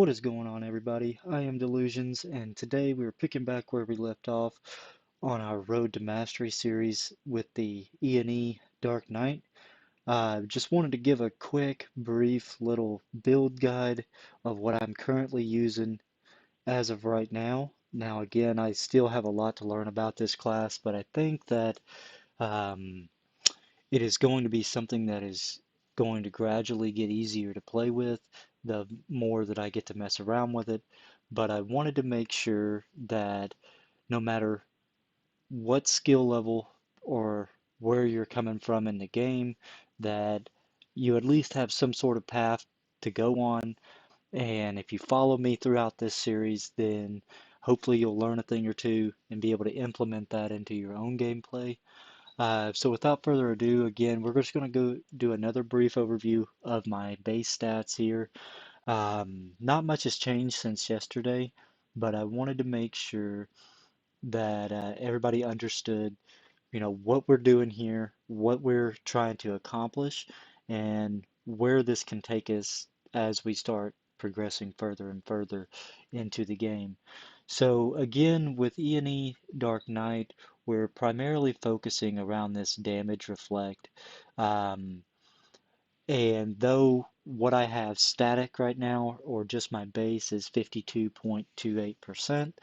What is going on, everybody? I am Delusions, and today we are picking back where we left off on our Road to Mastery series with the ENE Dark Knight. Just wanted to give a quick, brief little build guide of what I'm currently using as of right now. Now, again, I still have a lot to learn about this class, but I think that um, it is going to be something that is going to gradually get easier to play with the more that I get to mess around with it. But I wanted to make sure that no matter what skill level or where you're coming from in the game, that you at least have some sort of path to go on. And if you follow me throughout this series, then hopefully you'll learn a thing or two and be able to implement that into your own gameplay. So without further ado, again, we're just going to go do another brief overview of my base stats here. Not much has changed since yesterday, but I wanted to make sure that everybody understood, what we're doing here, what we're trying to accomplish, and where this can take us as we start progressing further and further into the game. So again, with ENE Dark Knight, we're primarily focusing around this damage reflect. Um, and though what I have static right now, or just my base, is 52.28%,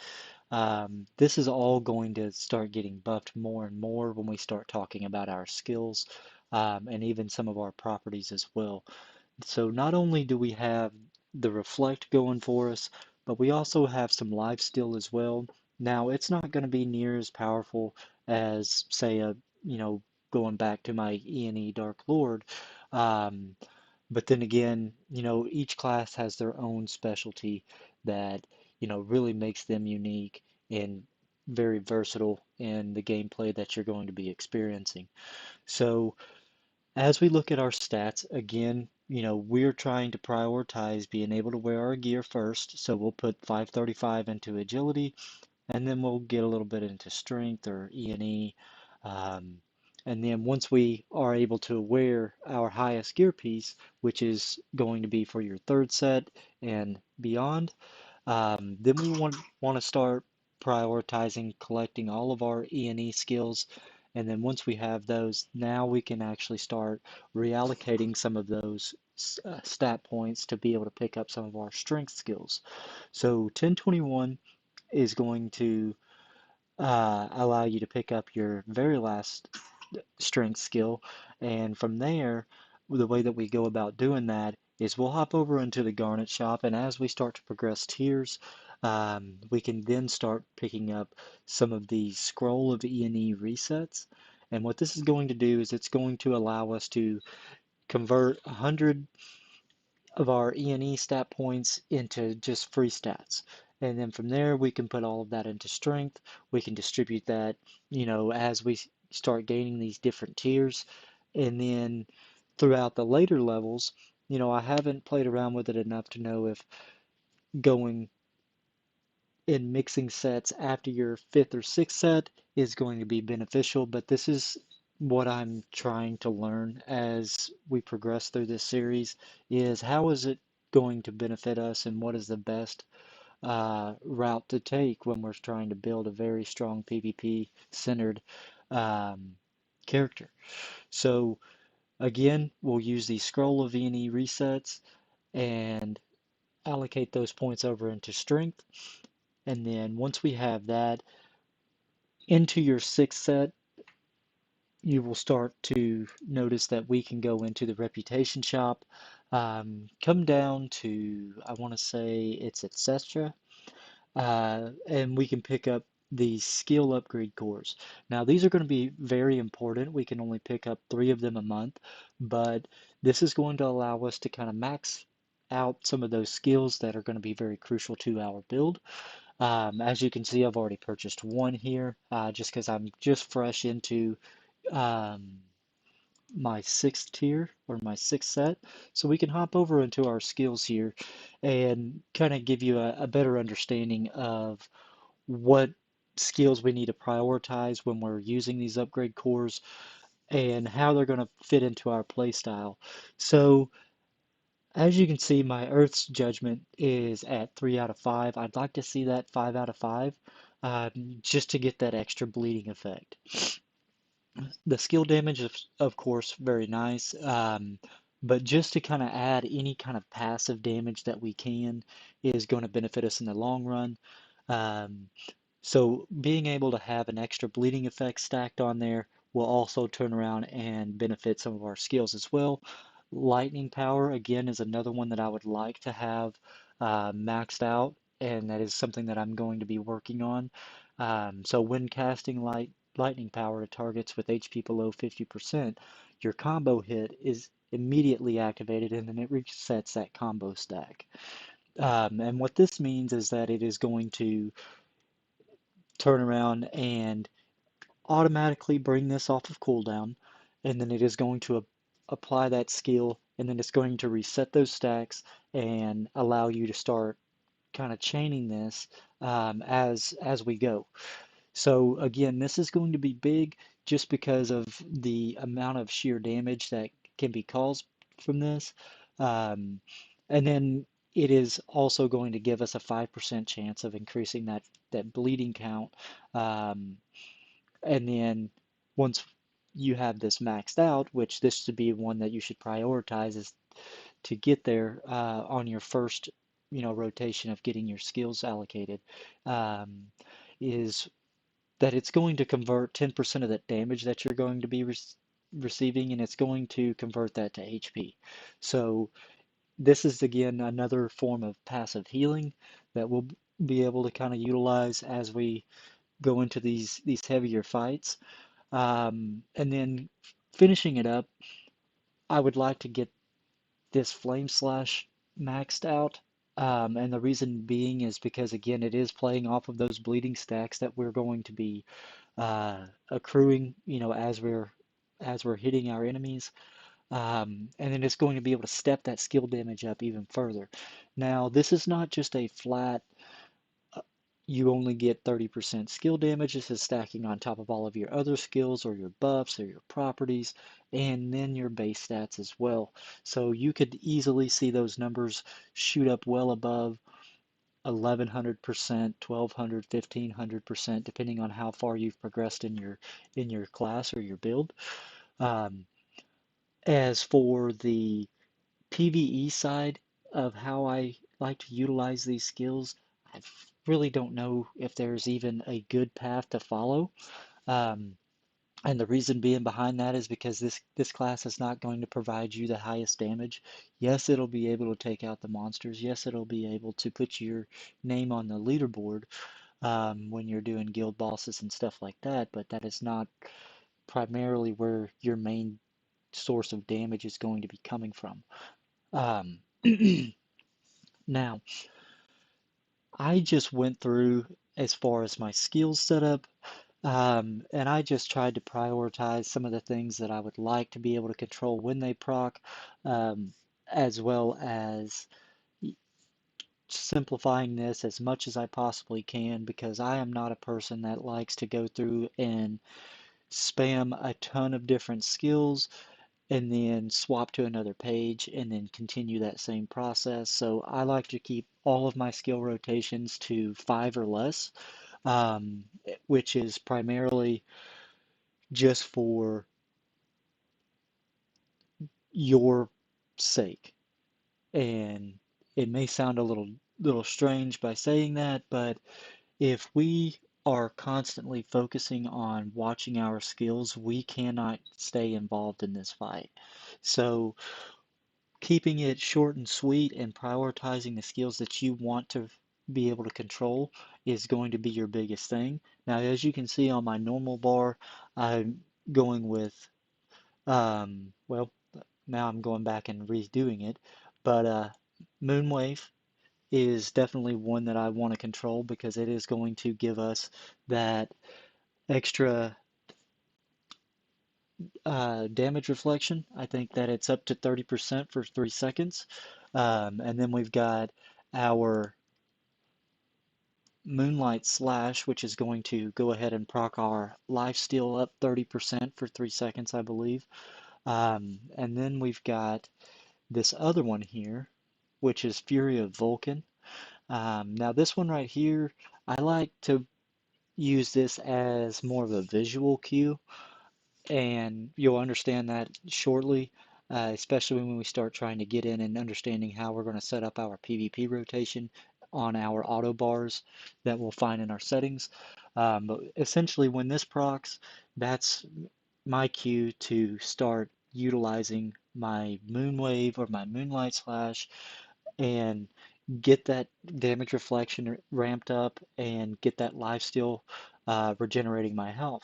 this is all going to start getting buffed more and more when we start talking about our skills, and even some of our properties as well. So not only do we have the reflect going for us, but we also have some life steal as well. Now, it's not going to be near as powerful as, say, going back to my ENE Dark Lord. Um, but then again, each class has their own specialty that, really makes them unique and very versatile in the gameplay that you're going to be experiencing. So, as we look at our stats, again, we're trying to prioritize being able to wear our gear first. So we'll put 535 into agility, and then we'll get a little bit into strength or ENE. Um, and then once we are able to wear our highest gear piece, which is going to be for your third set and beyond, then we want to start prioritizing collecting all of our ENE skills. And then once we have those, now we can actually start reallocating some of those stat points to be able to pick up some of our strength skills. So 1021 is going to allow you to pick up your very last strength skill. And from there, the way that we go about doing that is we'll hop over into the Garnet shop, and as we start to progress tiers, we can then start picking up some of the scroll of ENE resets. And what this is going to do is it's going to allow us to convert 100 of our ENE stat points into just free stats. And then from there, we can put all of that into strength. We can distribute that, as we start gaining these different tiers. And then throughout the later levels, I haven't played around with it enough to know if going in mixing sets after your fifth or sixth set is going to be beneficial, but this is what I'm trying to learn as we progress through this series is how is it going to benefit us and what is the best route to take when we're trying to build a very strong PvP centered um, character. So again, we'll use the scroll of ENE resets and allocate those points over into strength. And then once we have that into your sixth set, you will start to notice that we can go into the reputation shop, come down to, I want to say it's etc. And we can pick up the skill upgrade cores. Now, these are going to be very important. We can only pick up 3 of them a month, but this is going to allow us to kind of max out some of those skills that are going to be very crucial to our build. As you can see, I've already purchased one here, just because I'm just fresh into um, my sixth tier or my sixth set. So we can hop over into our skills here and kind of give you a better understanding of what skills we need to prioritize when we're using these upgrade cores and how they're going to fit into our play style. So As you can see, my Earth's judgment is at 3 out of 5. I'd like to see that 5 out of 5, just to get that extra bleeding effect. The skill damage is, of course, very nice, but just to kind of add any kind of passive damage that we can is going to benefit us in the long run. Um, so being able to have an extra bleeding effect stacked on there will also turn around and benefit some of our skills as well. Lightning power, again, is another one that I would like to have maxed out, and that is something that I'm going to be working on. So when casting lightning power to targets with HP below 50%, your combo hit is immediately activated and then it resets that combo stack. And what this means is that it is going to turn around and automatically bring this off of cooldown, and then it is going to apply that skill, and then it's going to reset those stacks and allow you to start kind of chaining this as we go. So again, this is going to be big just because of the amount of sheer damage that can be caused from this. Um, and then it is also going to give us a 5% chance of increasing that bleeding count. Um, and then once you have this maxed out, which this should be one that you should prioritize is to get there on your first, rotation of getting your skills allocated, um, is that it's going to convert 10% of that damage that you're going to be receiving, and it's going to convert that to HP. So this is again another form of passive healing that we'll be able to kind of utilize as we go into these heavier fights. And then finishing it up, I would like to get this Flame Slash maxed out. And the reason being is because, again, it is playing off of those bleeding stacks that we're going to be accruing, as we're hitting our enemies. And then it's going to be able to step that skill damage up even further. Now, this is not just a flat you only get 30% skill damage. This is stacking on top of all of your other skills or your buffs or your properties, and then your base stats as well. So you could easily see those numbers shoot up well above 1100%, 1200, 1500%, depending on how far you've progressed in your class or your build. Um, as for the PvE side of how I like to utilize these skills, I really don't know if there's even a good path to follow. Um, and the reason being behind that is because this class is not going to provide you the highest damage. Yes, it'll be able to take out the monsters. Yes, it'll be able to put your name on the leaderboard when you're doing guild bosses and stuff like that, but that is not primarily where your main source of damage is going to be coming from. Um, Now, I just went through as far as my skills setup, and I just tried to prioritize some of the things that I would like to be able to control when they proc, um, as well as simplifying this as much as I possibly can because I am not a person that likes to go through and spam a ton of different skills and then swap to another page and then continue that same process. So I like to keep all of my skill rotations to 5 or less, which is primarily just for your sake. And it may sound a little strange by saying that, but if we are constantly focusing on watching our skills, we cannot stay involved in this fight. So keeping it short and sweet and prioritizing the skills that you want to be able to control is going to be your biggest thing. Now, as you can see on my normal bar, I'm going with, well, now I'm going back and redoing it, but Moonwave is definitely one that I want to control because it is going to give us that extra damage reflection. I think that it's up to 30% for 3 seconds. And then we've got our Moonlight Slash, which is going to go ahead and proc our lifesteal up 30% for 3 seconds, I believe. And then we've got this other one here, which is Fury of Vulcan. Now this one right here, I like to use this as more of a visual cue, and you'll understand that shortly, especially when we start trying to get in and understanding how we're going to set up our PvP rotation on our auto bars that we'll find in our settings. But essentially, when this procs, that's my cue to start utilizing my Moonwave or my Moonlight Slash and get that damage reflection ramped up and get that lifesteal regenerating my health.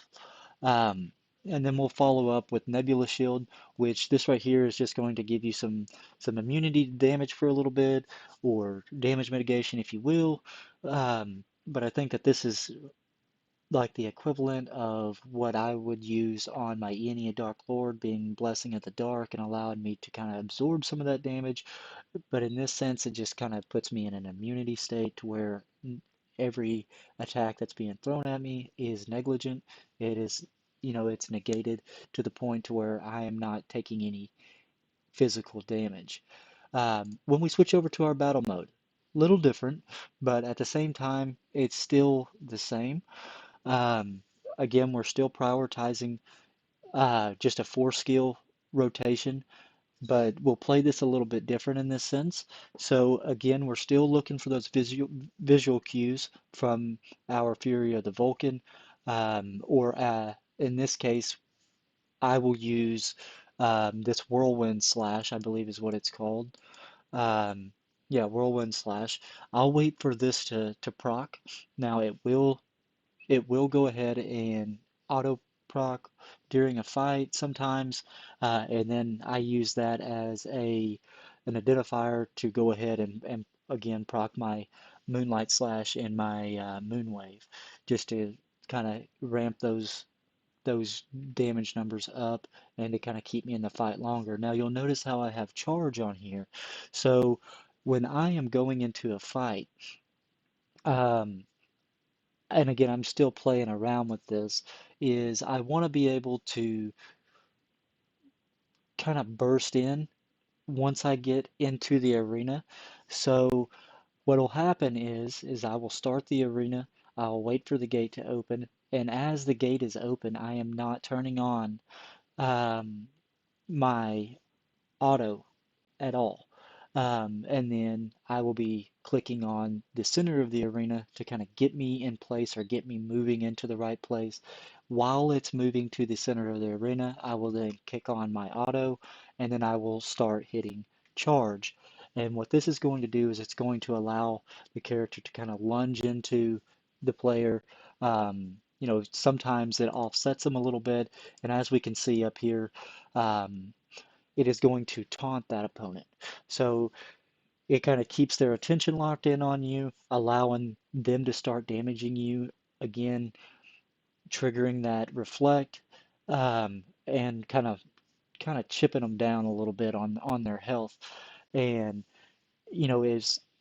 Um, and then we'll follow up with Nebula Shield, which this right here is just going to give you some immunity to damage for a little bit, or damage mitigation, if you will. But I think that this is like the equivalent of what I would use on my ENE Dark Lord, being Blessing of the Dark and allowing me to kind of absorb some of that damage. But in this sense, it just kind of puts me in an immunity state to where every attack that's being thrown at me is negligent. It is, it's negated to the point to where I am not taking any physical damage. When we switch over to our battle mode, little different, but at the same time, it's still the same. Um, Again, we're still prioritizing just a four skill rotation, but we'll play this a little bit different in this sense. So again, we're still looking for those visual cues from our Fury of the Vulcan, or in this case, I will use this Whirlwind Slash, I believe is what it's called. Um, yeah, Whirlwind Slash. I'll wait for this to proc. Now it will go ahead and auto proc during a fight sometimes, and then I use that as an identifier to go ahead and again proc my Moonlight Slash and my Moonwave, just to kind of ramp those damage numbers up and to kind of keep me in the fight longer. Now you'll notice how I have charge on here. So when I am going into a fight, um, and again, I'm still playing around with this, is I want to be able to kind of burst in once I get into the arena. So what'll happen is I will start the arena, I'll wait for the gate to open, and as the gate is open, I am not turning on um, my auto at all. And then I will be clicking on the center of the arena to kind of get me in place or get me moving into the right place. While it's moving to the center of the arena, I will then kick on my auto and then I will start hitting charge. And what this is going to do is it's going to allow the character to kind of lunge into the player. Sometimes it offsets them a little bit. And as we can see up here, um, it is going to taunt that opponent. So it kind of keeps their attention locked in on you, allowing them to start damaging you again, triggering that reflect, and kind of chipping them down a little bit on their health. And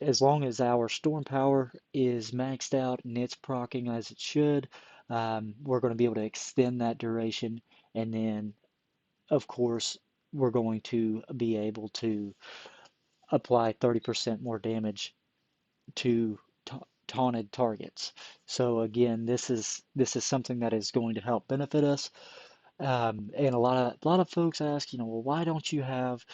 as long as our storm power is maxed out and it's proccing as it should, we're going to be able to extend that duration, and then of course, we're going to be able to apply 30% more damage to taunted targets. So again, this is something that is going to help benefit us. And a lot of folks ask, well, why don't you have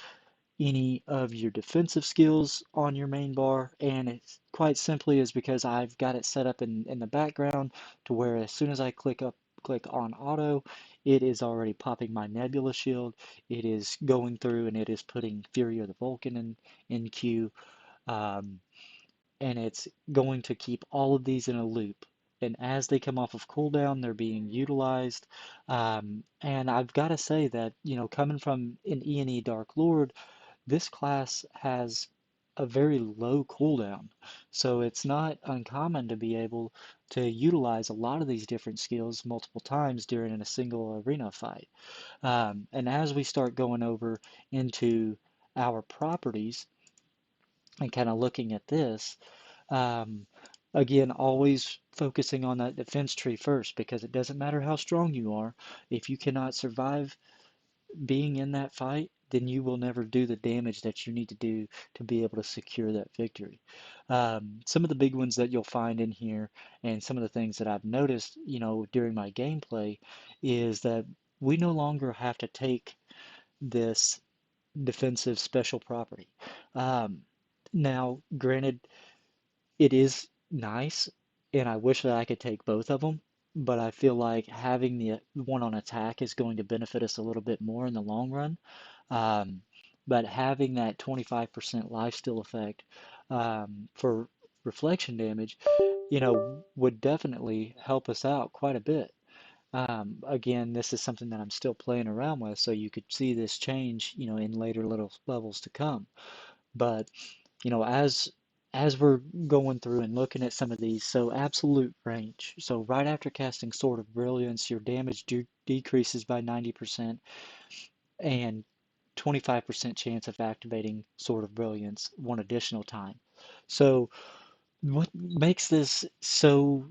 any of your defensive skills on your main bar? And it's quite simply is because I've got it set up in the background to where as soon as I click on auto, it is already popping my Nebula Shield. It is going through and it is putting Fury of the Vulcan in queue. Um, and it's going to keep all of these in a loop. And as they come off of cooldown, they're being utilized. And I've got to say that, coming from an ENE Dark Lord, this class has a very low cooldown, so it's not uncommon to be able to utilize a lot of these different skills multiple times during a single arena fight. And as we start going over into our properties and kind of looking at this, um, again, always focusing on that defense tree first, because it doesn't matter how strong you are, if you cannot survive being in that fight, then you will never do the damage that you need to do to be able to secure that victory. Some of the big ones that you'll find in here, and some of the things that I've noticed, during my gameplay, is that we no longer have to take this defensive special property. Um, Now, granted, it is nice, and I wish that I could take both of them, but I feel like having the one on attack is going to benefit us a little bit more in the long run. Um, but having that 25% lifesteal effect for reflection damage, would definitely help us out quite a bit. Again, this is something that I'm still playing around with, so you could see this change, in later little levels to come. But as we're going through and looking at some of these, so absolute range. So right after casting Sword of Brilliance, your damage decreases by 90% and 25% chance of activating Sword of Brilliance one additional time. So what makes this so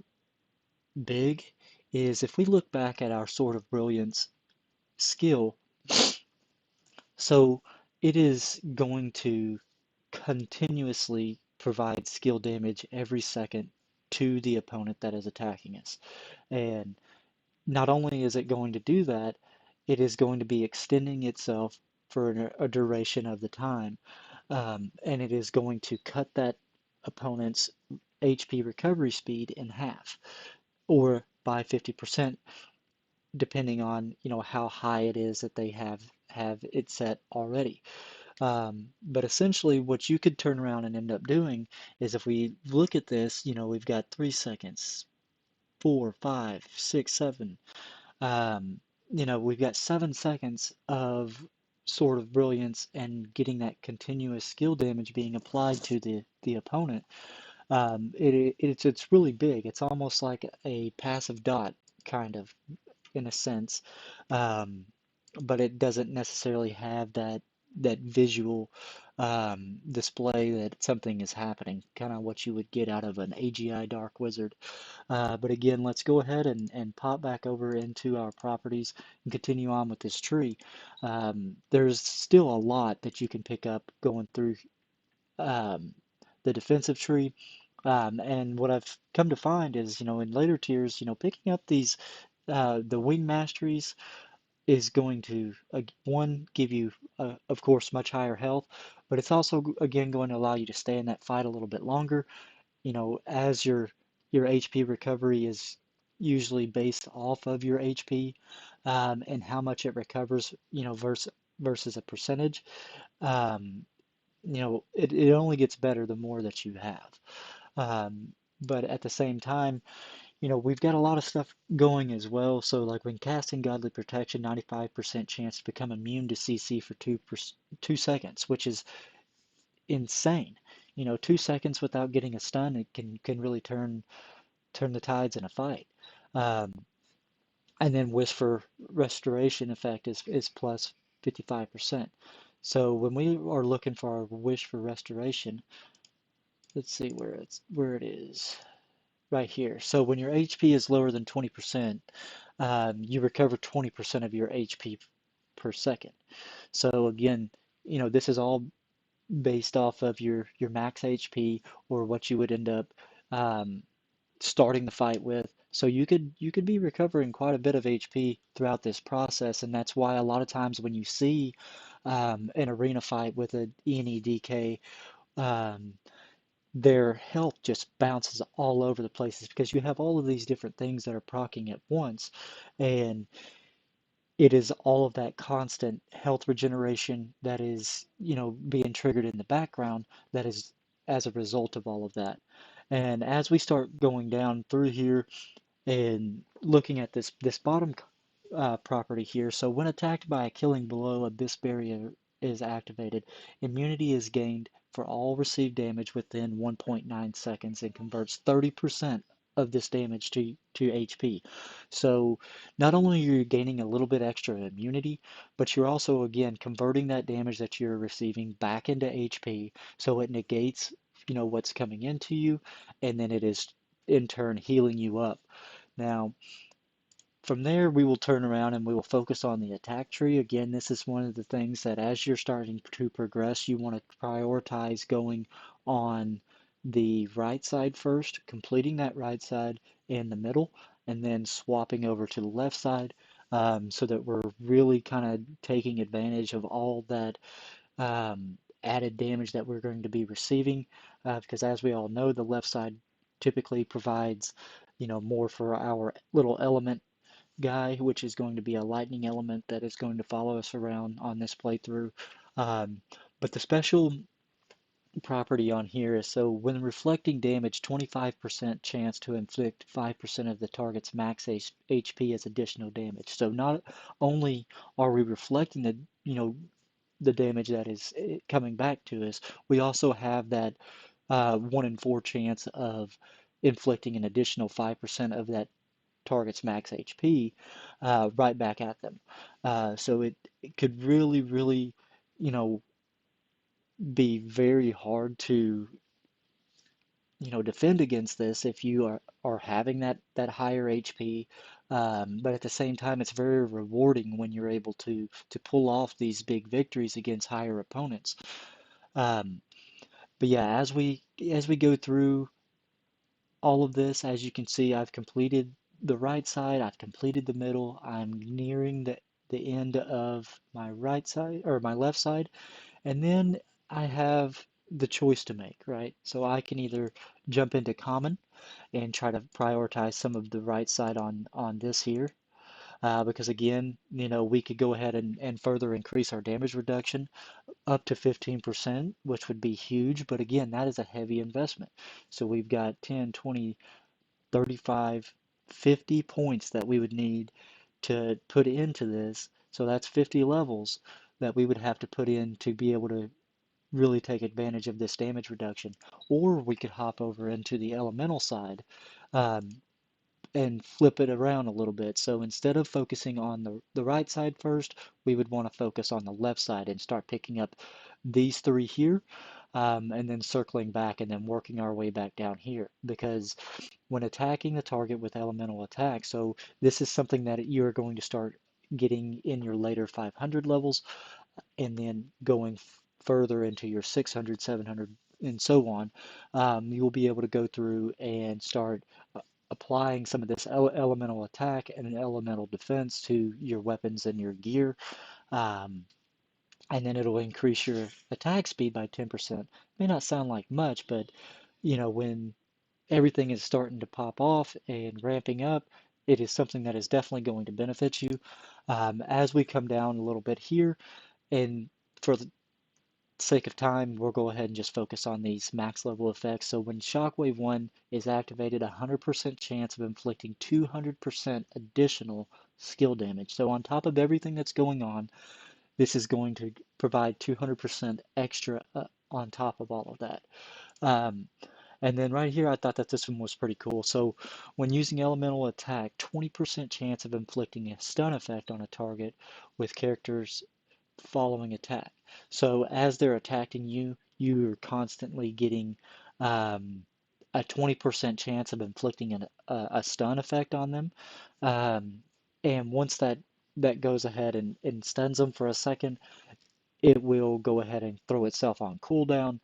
big is if we look back at our Sword of Brilliance skill, so it is going to continuously provide skill damage every second to the opponent that is attacking us. And not only is it going to do that, it is going to be extending itself for a duration of the time. And it is going to cut that opponent's HP recovery speed in half or by 50%, depending on, how high it is that they have it set already. But essentially, what you could turn around and end up doing is if we look at this, we've got 3 seconds, 4, 5, 6, 7. Um, we've got 7 seconds of Sword of Brilliance and getting that continuous skill damage being applied to the opponent. It's really big. It's almost like a passive dot, kind of, in a sense, um, but it doesn't necessarily have that visual display that something is happening, kind of what you would get out of an AGI Dark Wizard. But again, let's go ahead and pop back over into our properties and continue on with this tree. There's still a lot that you can pick up going through um, the defensive tree. And what I've come to find is, in later tiers, picking up the wing masteries is going to, one, give you, of course, much higher health, but it's also, again, going to allow you to stay in that fight a little bit longer, as your HP recovery is usually based off of your HP, and how much it recovers, versus a percentage. Um, it only gets better the more that you have. But at the same time, we've got a lot of stuff going as well. So like when casting Godly Protection, 95% chance to become immune to CC for 2 seconds, which is insane. 2 seconds without getting a stun, it can really turn the tides in a fight. Um, and then Wish for Restoration effect is plus 55%. So when we are looking for our Wish for Restoration, let's see where it is. Right here. So when your HP is lower than 20%, you recover 20% of your HP per second. So again, this is all based off of your max HP or what you would end up um, starting the fight with. So you could be recovering quite a bit of HP throughout this process, and that's why a lot of times when you see an arena fight with an ENE DK, um, their health just bounces all over the places because you have all of these different things that are proccing at once, and it is all of that constant health regeneration that is, being triggered in the background that is as a result of all of that. And as we start going down through here and looking at this bottom property here, so when attacked by a killing blow, Abyss Barrier is activated. Immunity is gained for all received damage within 1.9 seconds and converts 30% of this damage to HP. So not only are you gaining a little bit extra immunity, but you're also, again, converting that damage that you're receiving back into HP, so it negates, what's coming into you, and then it is in turn healing you up. Now, From there, we will turn around and we will focus on the attack tree. Again, this is one of the things that as you're starting to progress, you want to prioritize going on the right side first, completing that right side in the middle, and then swapping over to the left side, so that we're really kind of taking advantage of all that added damage that we're going to be receiving, because as we all know, the left side typically provides, more for our little element guy, which is going to be a lightning element that is going to follow us around on this playthrough. Um, but the special property on here is, so when reflecting damage, 25% chance to inflict 5% of the target's max HP as additional damage. So not only are we reflecting the damage that is coming back to us, we also have that 1 in 4 chance of inflicting an additional 5% of that target's max HP right back at them. So it could really, really, you know, be very hard to, defend against this if you are having that higher HP. But at the same time, it's very rewarding when you're able to pull off these big victories against higher opponents. Um, but yeah, as we go through all of this, as you can see, I've completed the right side, I've completed the middle, I'm nearing the end of my right side or my left side, and then I have the choice to make, right? So I can either jump into common and try to prioritize some of the right side on this here, because again, we could go ahead and further increase our damage reduction up to 15%, which would be huge, but again, that is a heavy investment. So we've got 10, 20, 35, 50 points that we would need to put into this. So that's 50 levels that we would have to put in to be able to really take advantage of this damage reduction. Or we could hop over into the elemental side, um, and flip it around a little bit. So instead of focusing on the right side first, we would want to focus on the left side and start picking up these three here, and then circling back and then working our way back down here. Because when attacking the target with elemental attack, so this is something that you're going to start getting in your later 500 levels, and then going further into your 600, 700, and so on, you'll be able to go through and start applying some of this elemental attack and an elemental defense to your weapons and your gear. Um, and then it'll increase your attack speed by 10%. May not sound like much, but when everything is starting to pop off and ramping up, it is something that is definitely going to benefit you. As we come down a little bit here, and for the sake of time, we'll go ahead and just focus on these max level effects. So when Shockwave 1 is activated, 100% chance of inflicting 200% additional skill damage. So on top of everything that's going on, this is going to provide 200% extra on top of all of that. Um, and then right here, I thought that this one was pretty cool. So when using elemental attack, 20% chance of inflicting a stun effect on a target with characters following attack. So as they're attacking you, you're constantly getting a 20% chance of inflicting a stun effect on them. Um, and once that goes ahead and stuns them for a second, it will go ahead and throw itself on cooldown.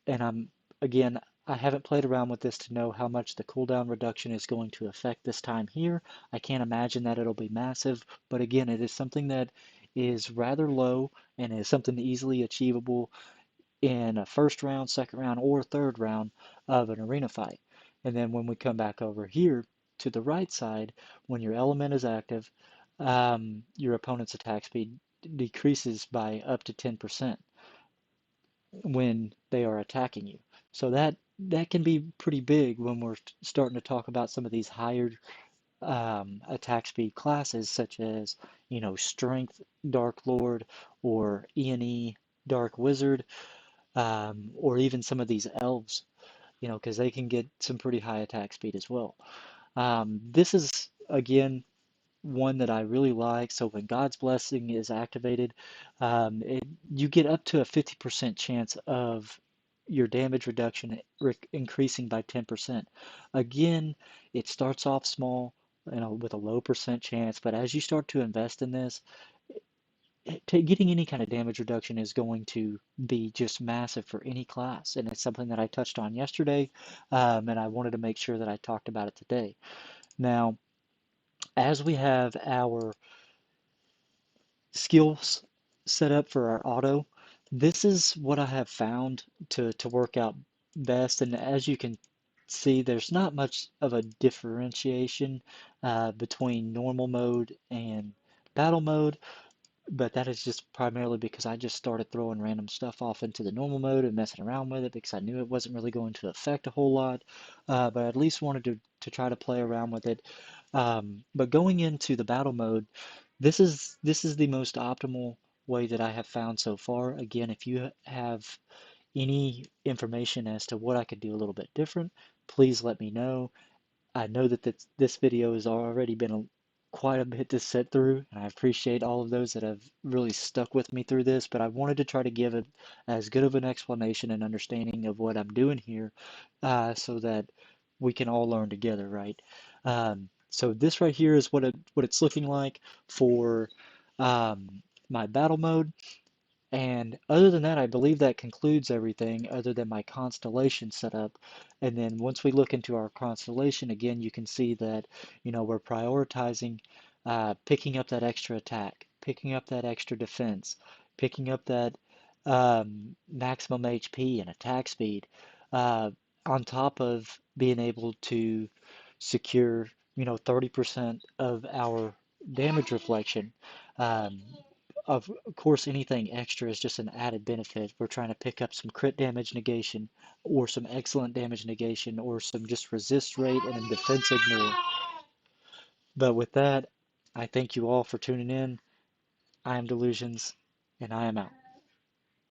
And again, I haven't played around with this to know how much the cooldown reduction is going to affect this time here. I can't imagine that it'll be massive, but again, it is something that is rather low and is something easily achievable in a first round, second round, or third round of an arena fight. And then when we come back over here to the right side, when your element is active, your opponent's attack speed decreases by up to 10% when they are attacking you. So that can be pretty big when we're starting to talk about some of these higher attack speed classes, such as Strength Dark Lord or ENE Dark Wizard, or even some of these elves, because they can get some pretty high attack speed as well. This is again one that I really like. So when God's Blessing is activated, you get up to a 50% chance of your damage reduction increasing by 10%. Again, it starts off small. with a low percent chance. But as you start to invest in this, getting any kind of damage reduction is going to be just massive for any class. And it's something that I touched on yesterday, and I wanted to make sure that I talked about it today. Now, as we have our skills set up for our auto, this is what I have found to work out best. And as you can see, there's not much of a differentiation between normal mode and battle mode. But that is just primarily because I just started throwing random stuff off into the normal mode and messing around with it because I knew it wasn't really going to affect a whole lot. But I at least wanted to try to play around with it. But going into the battle mode, this is the most optimal way that I have found so far. Again, if you have any information as to what I could do a little bit different, please let me know. I know that this video has already been quite a bit to sit through, and I appreciate all of those that have really stuck with me through this, but I wanted to try to give it as good of an explanation and understanding of what I'm doing here so that we can all learn together, right? So this right here is what it's looking like for my battle mode. And other than that, I believe that concludes everything other than my constellation setup. And then once we look into our constellation, again, you can see that, we're prioritizing picking up that extra attack, picking up that extra defense, picking up that maximum HP and attack speed, uh, on top of being able to secure, 30% of our damage reflection. Um, of course, anything extra is just an added benefit. We're trying to pick up some crit damage negation, or some excellent damage negation, or some just resist rate and a defense ignore. But with that, I thank you all for tuning in. I am Delusions, and I am out.